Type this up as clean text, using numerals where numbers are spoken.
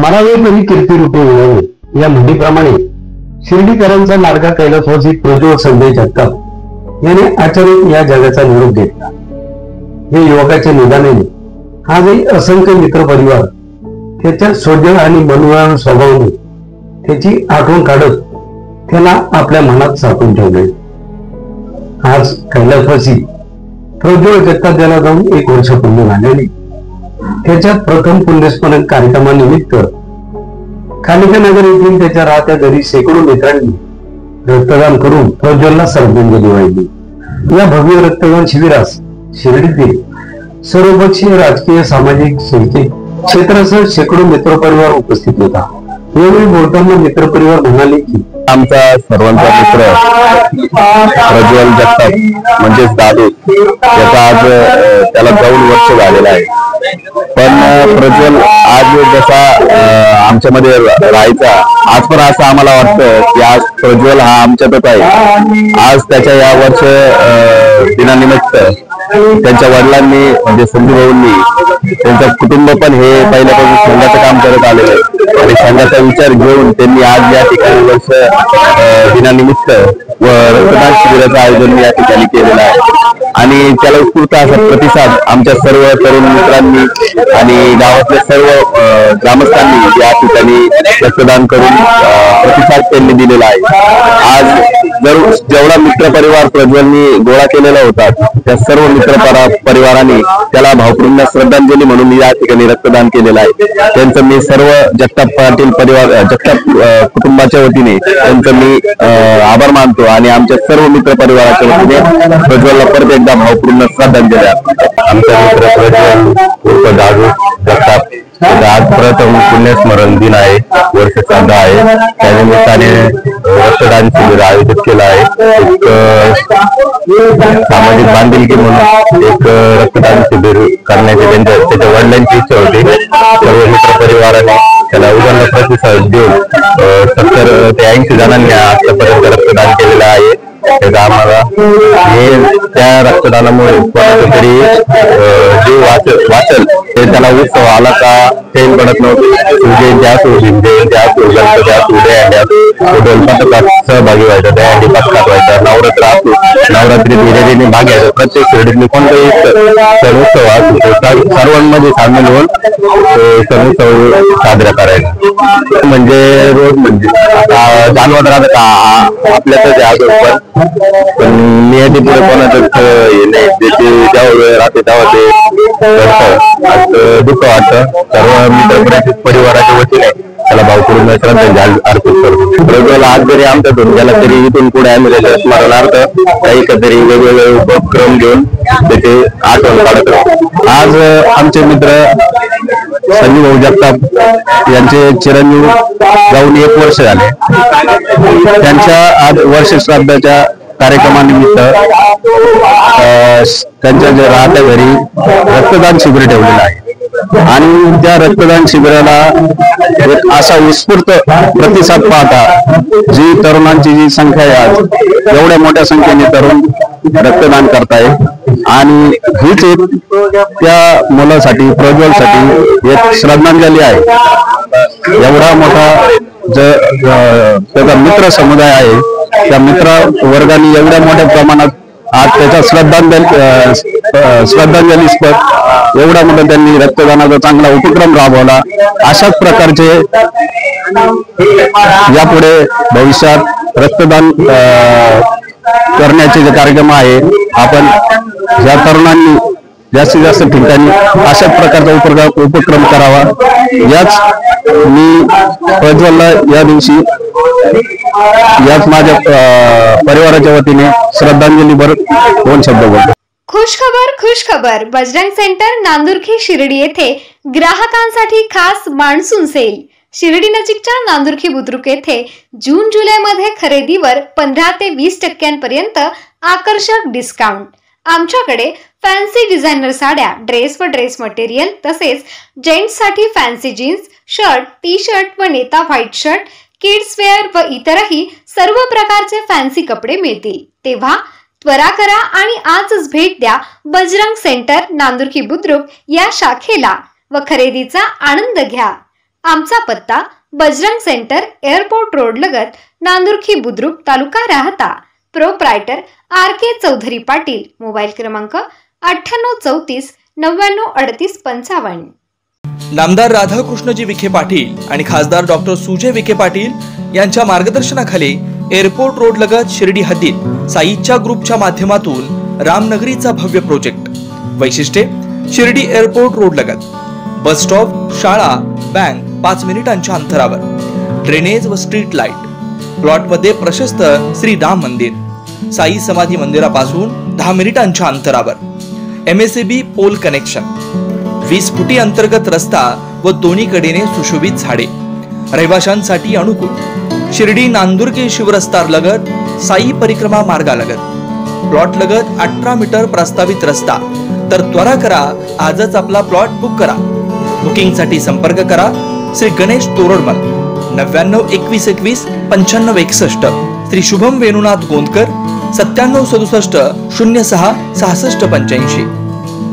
मरावे परी कीर्ती रूपे उडवणे या म्हणीप्रमाणे शिर्डीकरांचा लाडका कैलासवासी प्रज्वल संजय जगताप याने अचानक या जगाचा निरोप घेतला। या युवकाच्या निधनाने आजही असंख्य मित्र परिवार त्याच्या सोज्वळ आणि मनोरंजक स्वभावाने त्याची आठवण काढत त्याला आपल्या मनात साठवून ठेवले। आज कैलासवासी प्रज्वल जगताप याला जाऊन 1 वर्ष पूर्ण झाल्याने त्याच्या प्रथम पुण्यस्मरण कार्यक्रमानिमित्त खानिका नगर येथील त्याच्या राहत्या घरी शेकडो मित्रांनी रक्तदान करून प्रज्वलला श्रद्धांजली वाहिली। या भव्य रक्तदान शिबिरास शिर्डीतील सर्वपक्षीय राजकीय सामाजिक शैक्षणिक क्षेत्रासह शेकडो मित्रपरिवार उपस्थित होता। यावेळी बोलताना मित्रपरिवार म्हणाले की आमचा सर्वांचा मित्र प्रज्वल जगताप म्हणजेच दादू याचा आज त्याला 2 वर्ष झालेला आहे। पण प्रज्वल आज जसा आमच्यामध्ये राहायचा आज पण असं आम्हाला वाटतं की आज प्रज्वल हा आमच्यातच आहे। आज त्याच्या या वर्ष दिनानिमित्त त्यांच्या वडिलांनी म्हणजे संजू भाऊंनी त्यांचं कुटुंब पण हे पहिल्यापासून संघाचं काम करत आलेलं आहे आणि संघाचा विचार घेऊन त्यांनी आज या ठिकाणी वर्ष दिनानिमित्त व रक्तदान शिबिराचं आयोजन या ठिकाणी केलेलं आहे आणि त्याला उत्स्फूर्त असा प्रतिसाद आमच्या सर्व तरुण मित्रांनी आणि गावातल्या सर्व ग्रामस्थांनी या ठिकाणी रक्तदान करून प्रतिसाद त्यांनी दिलेला आहे। आज जेवढा मित्र परिवार प्रज्वलनी गोळा केलेला होता त्या सर्व मित्र परिवारांनी त्याला भावपूर्ण श्रद्धांजली म्हणून या ठिकाणी रक्तदान केलेलं आहे। त्यांचं मी सर्व जगताप पाटील परिवार जगताप कुटुंबाच्या वतीने त्यांचं मी आभार मानतो आणि आमच्या सर्व मित्र परिवाराच्या वतीने प्रज्वलला परत एकदा भावपूर्ण श्रद्धांजली आमचा मित्र प्रज्वल उर्फ दादू जगताप आज प्रथम पुण्यस्मरण दिन आहे, वर्ष श्राद्ध आहे। त्यानिमित्ताने रक्तदान शिबिर आयोजित केलं आहे। एक सामाजिक बांधिलकी म्हणून एक रक्तदान शिबिर करण्याची त्याच्या वडिलांची इच्छा होती। सर्व मित्र परिवाराने त्याला उदाहरण प्रतिसाद देऊन 70 ते 80 जणांनी आतापर्यंत रक्तदान केलेलं आहे। आम्हाला हे त्या रक्तदानामुळे कोणाचा तरी जीव वाचल ते त्याला उत्सव आला का चैन पडत नव्हते। जयंती असो जयंती असो गणपती असो दहीहंडी पथकात सहभागी व्हायचं, दहीहंडी पथकात व्हायचं, नवरात्र असो नवरात्रीत हिरिरीने भाग घ्यायचा। प्रत्येक शिर्डीतले कोणताही सण उत्सव असो सर्वांमध्ये सामील होऊन सण उत्सव साजरा करायचा। म्हणजे रोज म्हणजे जाणवत राहत का आपल्यातच आहे पण नियती पुढे कोणाचंच हे नाही, त्याची जेव्हा वेळ राहते तेव्हा ते करतं। आज दुःख वाटतं। सर्व मित्र परिवाराच्या वतीने त्याला भावपूर्ण श्रद्धांजली अर्पित करतो। प्रज्वल आज जरी आमच्यातून गेला तरी इथून पुढे आम्ही त्याच्या स्मरणार्थ काही तरी वेगवेगळे उपक्रम घेऊन त्याची आठवण काढत राहतो। आज आमचे मित्र संजू भाऊ जगताप यांचे चिरंजीव जाऊन 1 वर्ष झाले। त्यांच्या आज वर्ष श्राद्धाच्या कार्यक्रमानिमित्त त्यांच्या राहत्या घरी रक्तदान शिबिर ठेवलेलं आहे आणि त्या रक्तदान शिबिराला एक असा उत्स्फूर्त प्रतिसाद पाहता जी तरुणांची जी संख्या आहे आज एवढ्या मोठ्या संख्येने तरुण रक्तदान करताय आणि हीच एक त्या मुलासाठी प्रज्वलसाठी एक श्रद्धांजली आहे। एवढा मोठा त्याचा मित्र समुदाय आहे, त्या मित्र वर्गाने एवढ्या मोठ्या प्रमाणात आज त्याच्या श्रद्धांजलीस्पद एवढा मोठा त्यांनी रक्तदानाचा चांगला उपक्रम राबवला। अशाच प्रकारचे यापुढे भविष्यात रक्तदान करण्याचे जे कार्यक्रम आहे आपण या तरुणांनी जास्तीत जास्त ठिकाणी अशाच प्रकारचा उपक्रम करावा। याच मी प्रज्वलला या दिवशी याच माझ्या परिवाराच्या वतीने श्रद्धांजली भर 2 शब्द बोलतो। खुश खबर बजरंग सेंटर नांदुर्खी शिर्डी येथे ग्राहकांसाठी खास मान्सून सेल। शिर्डी नजीकच्या नांदुर्खी बुद्रुक येथे जून जुलै मध्ये खरेदीवर 15 ते 20% आकर्षक डिस्काउंट। आमच्याकडे फॅन्सी डिझायनर साड्या, ड्रेस व ड्रेस मटेरियल तसेच जेंट्स साठी fancy jeans, shirt, T shirt व नेता व्हाईट शर्ट, किड्स वेअर व इतरही सर्व प्रकारचे फॅन्सी कपडे मिळतील। तेव्हा त्वरा करा आणि आजच भेट द्या बजरंग सेंटर नांदुर्खी बुद्रुक या शाखेला व खरेदीचा आनंद घ्या। आमचा पत्ता बजरंग सेंटर, एअरपोर्ट रोड लगत, नांदुर्खी Budruk, taluka Rahata. Proprietor RK Chaudhari Patil. Mobile क्रमांक 9834 99 38 55. नामदार राधाकृष्णजी विखे पाटील आणि खासदार डॉक्टर सुजय विखे पाटील यांच्या मार्गदर्शनाखाली एअरपोर्ट रोड लगत शिर्डी हद्दीत साईच्या ग्रुपच्या माध्यमातून रामनगरीचा भव्य प्रोजेक्ट. वैशिष्ट्ये: शिर्डी एअरपोर्ट रोड लगत बस स्टॉप, शाळा, बँक 5 मिनिटांच्या अंतरावर, ड्रेनेज व स्ट्रीट लाईट. प्लॉटमध्ये प्रशस्त श्री राम मंदिर, साई समाधी मंदिरापासून 10 मिनिटांच्या अंतरावर, MSAB पोल कनेक्शन, 20 फुटी अंतर्गत रस्ता व दोन्ही कडेने सुशोभित झाडे. रहिवाशांसाठी अनुकूल. शिर्डी नांदुर्की शिवरस्तार लगत, साई परिक्रमा मार्गालगत. प्लॉट लगत 18 मीटर प्रस्तावित रस्ता. तर त्वरा करा, आजच आपला प्लॉट बुक करा. बुकिंगसाठी संपर्क करा श्री गणेश तोरडमल 99 21 21 95 61, श्री शुभम वेणुनाथ गोंदकर 97 67 06 66 85.